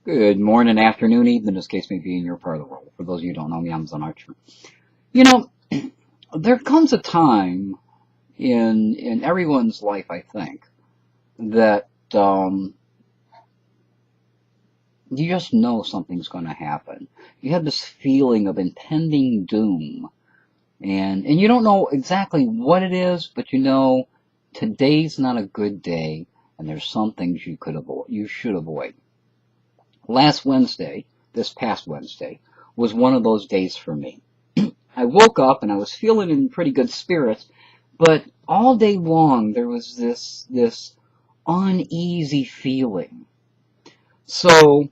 Good morning, afternoon, evening, as case may be in your part of the world. For those of you who don't know me, I'm Zen Archer. You know, there comes a time in everyone's life, I think, that you just know something's going to happen. You have this feeling of impending doom, and you don't know exactly what it is, but you know today's not a good day, and there's some things you should avoid. Last Wednesday, this past Wednesday, was one of those days for me. I woke up and I was feeling in pretty good spirits, but all day long there was this uneasy feeling. So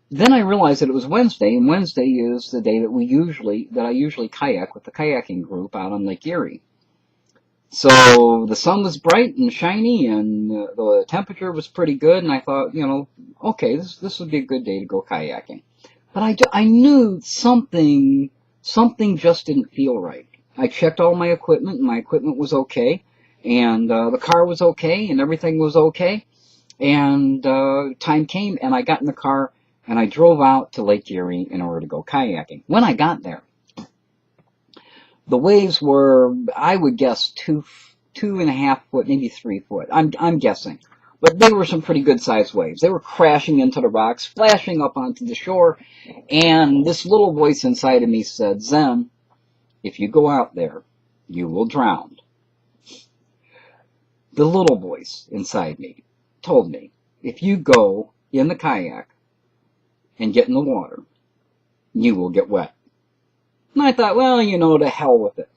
then I realized that it was Wednesday, and Wednesday is the day that I usually kayak with the kayaking group out on Lake Erie. So the sun was bright and shiny, and the temperature was pretty good, and I thought, okay, this would be a good day to go kayaking. But I knew something just didn't feel right. I checked all my equipment, and my equipment was okay, and the car was okay, and everything was okay. And time came, and I got in the car, and I drove out to Lake Erie in order to go kayaking. When I got there, the waves were, I would guess, two and a half foot, maybe 3 foot. I'm guessing. But they were some pretty good sized waves. They were crashing into the rocks, splashing up onto the shore, and this little voice inside of me said, Zen, if you go out there, you will drown. The little voice inside me told me, if you go in the kayak and get in the water, you will get wet. And I thought, well, to hell with it.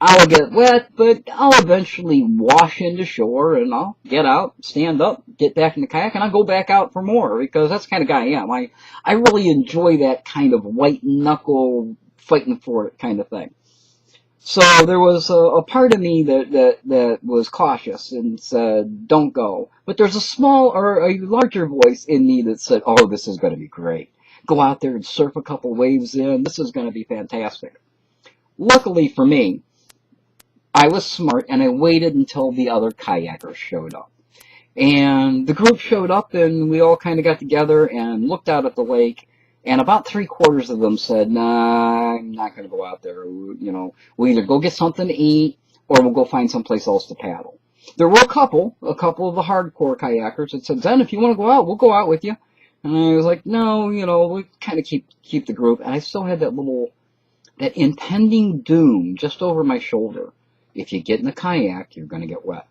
I'll get wet, but I'll eventually wash into shore, and I'll get out, stand up, get back in the kayak, and I'll go back out for more, because that's the kind of guy I am. I really enjoy that kind of white-knuckle, fighting for it kind of thing. So there was a part of me that was cautious and said, don't go. But there's a larger voice in me that said, oh, this is going to be great. Go out there and surf a couple waves in. This is going to be fantastic. Luckily for me, I was smart, and I waited until the other kayakers showed up. And the group showed up, and we all kind of got together and looked out at the lake, and about 3/4 of them said, nah, I'm not going to go out there. We'll either go get something to eat, or we'll go find someplace else to paddle. There were a couple of the hardcore kayakers that said, Zen, if you want to go out, we'll go out with you. And I was like, no, we kind of keep the group. And I still had that impending doom just over my shoulder. If you get in a kayak, you're going to get wet.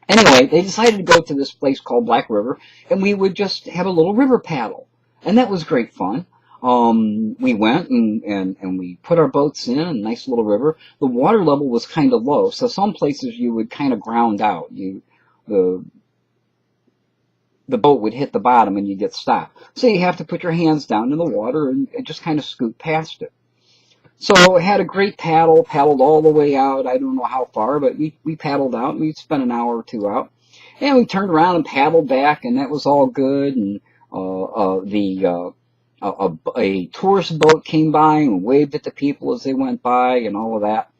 Anyway, they decided to go to this place called Black River, and we would just have a little river paddle. And that was great fun. We went and we put our boats in a nice little river. The water level was kind of low, so some places you would kind of ground out. The boat would hit the bottom and you get stopped. So you have to put your hands down in the water and just kind of scoot past it. So I had a great paddled all the way out. I don't know how far, but we paddled out, and we spent an hour or two out. And we turned around and paddled back, and that was all good. And a tourist boat came by and waved at the people as they went by and all of that.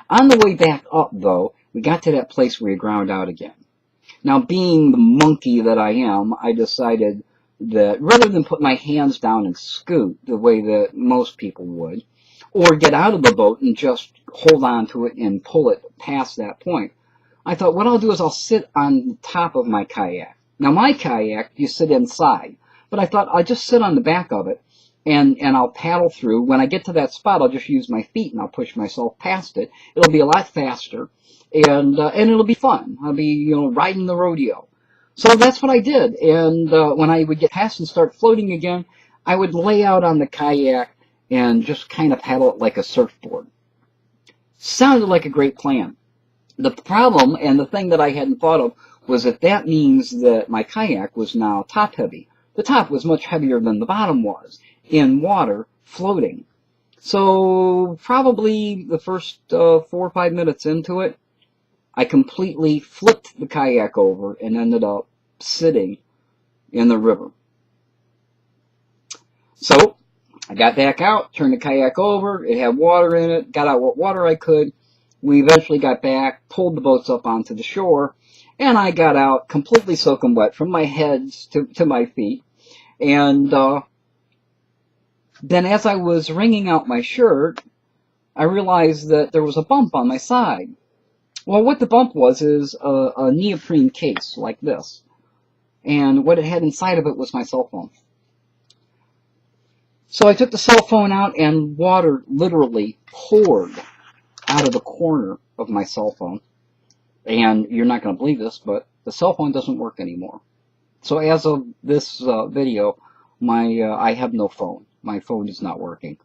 On the way back up, though, we got to that place where you ground out again. Now, being the monkey that I am, I decided that rather than put my hands down and scoot the way that most people would, or get out of the boat and just hold on to it and pull it past that point, I thought what I'll do is I'll sit on the top of my kayak. Now, my kayak, you sit inside, but I thought I'll just sit on the back of it, and I'll paddle through. When I get to that spot, I'll just use my feet, and I'll push myself past it. It'll be a lot faster, and it'll be fun. I'll be, riding the rodeo. So that's what I did, and when I would get past and start floating again, I would lay out on the kayak and just kind of paddle it like a surfboard. Sounded like a great plan. The problem, and the thing that I hadn't thought of, was that means that my kayak was now top-heavy. The top was much heavier than the bottom was, in water, floating. So probably the first 4 or 5 minutes into it, I completely flipped the kayak over and ended up sitting in the river. So I got back out, turned the kayak over, it had water in it, got out what water I could. We eventually got back, pulled the boats up onto the shore, and I got out completely soaking wet from my head to my feet. And then as I was wringing out my shirt, I realized that there was a bump on my side. Well, what the bump was is a neoprene case like this. And what it had inside of it was my cell phone. So I took the cell phone out, and water literally poured out of the corner of my cell phone. And you're not going to believe this, but the cell phone doesn't work anymore. So as of this video, I have no phone. My phone is not working.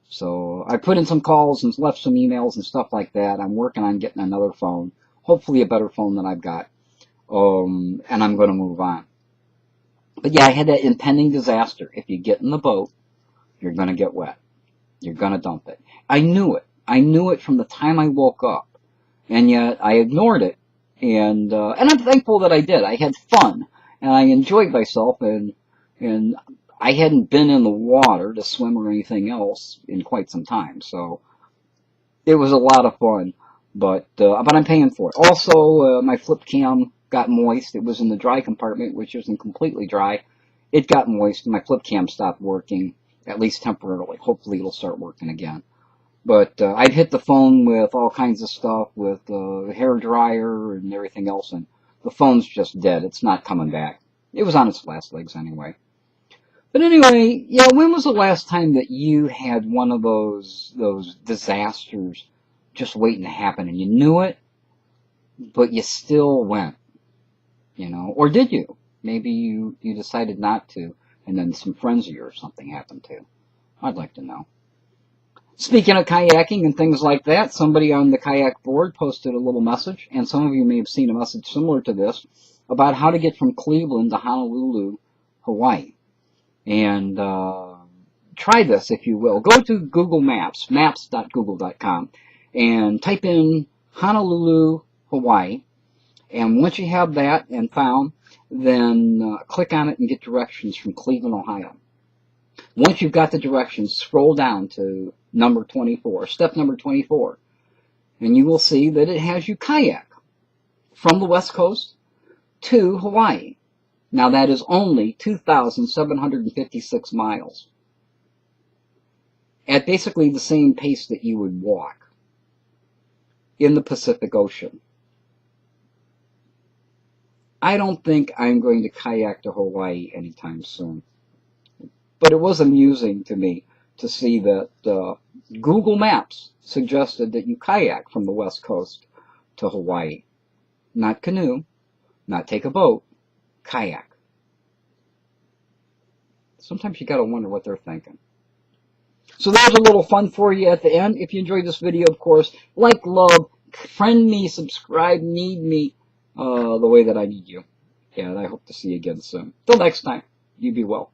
So I put in some calls and left some emails and stuff like that. I'm working on getting another phone, hopefully a better phone than I've got, and I'm going to move on. But yeah, I had that impending disaster. If you get in the boat, you're going to get wet. You're going to dump it. I knew it. I knew it from the time I woke up, and yet I ignored it. And I'm thankful that I did. I had fun, and I enjoyed myself, and I hadn't been in the water to swim or anything else in quite some time, so it was a lot of fun. But I'm paying for it. Also, my flip cam got moist. It was in the dry compartment, which isn't completely dry. It got moist, and my flip cam stopped working, at least temporarily. Hopefully, it'll start working again. But I'd hit the phone with all kinds of stuff, with the hair dryer and everything else, and the phone's just dead. It's not coming back. It was on its last legs anyway. But anyway, yeah, when was the last time that you had one of those disasters just waiting to happen, and you knew it, but you still went, you know? Or did you? Maybe you decided not to, and then some friends of yours something happened to. I'd like to know. Speaking of kayaking and things like that, somebody on the kayak board posted a little message, and some of you may have seen a message similar to this, about how to get from Cleveland to Honolulu, Hawaii. And try this, if you will. Go to Google Maps, maps.google.com, and type in Honolulu, Hawaii. And once you have that and found, then click on it and get directions from Cleveland, Ohio. Once you've got the directions, scroll down to number 24, step number 24, and you will see that it has you kayak from the West Coast to Hawaii. Now that is only 2,756 miles at basically the same pace that you would walk in the Pacific Ocean. I don't think I'm going to kayak to Hawaii anytime soon. But it was amusing to me to see that Google Maps suggested that you kayak from the West Coast to Hawaii. Not canoe, not take a boat, kayak. Sometimes you gotta wonder what they're thinking. So there's a little fun for you at the end. If you enjoyed this video, of course, like, love, friend me, subscribe, need me the way that I need you. And I hope to see you again soon. Till next time, you be well.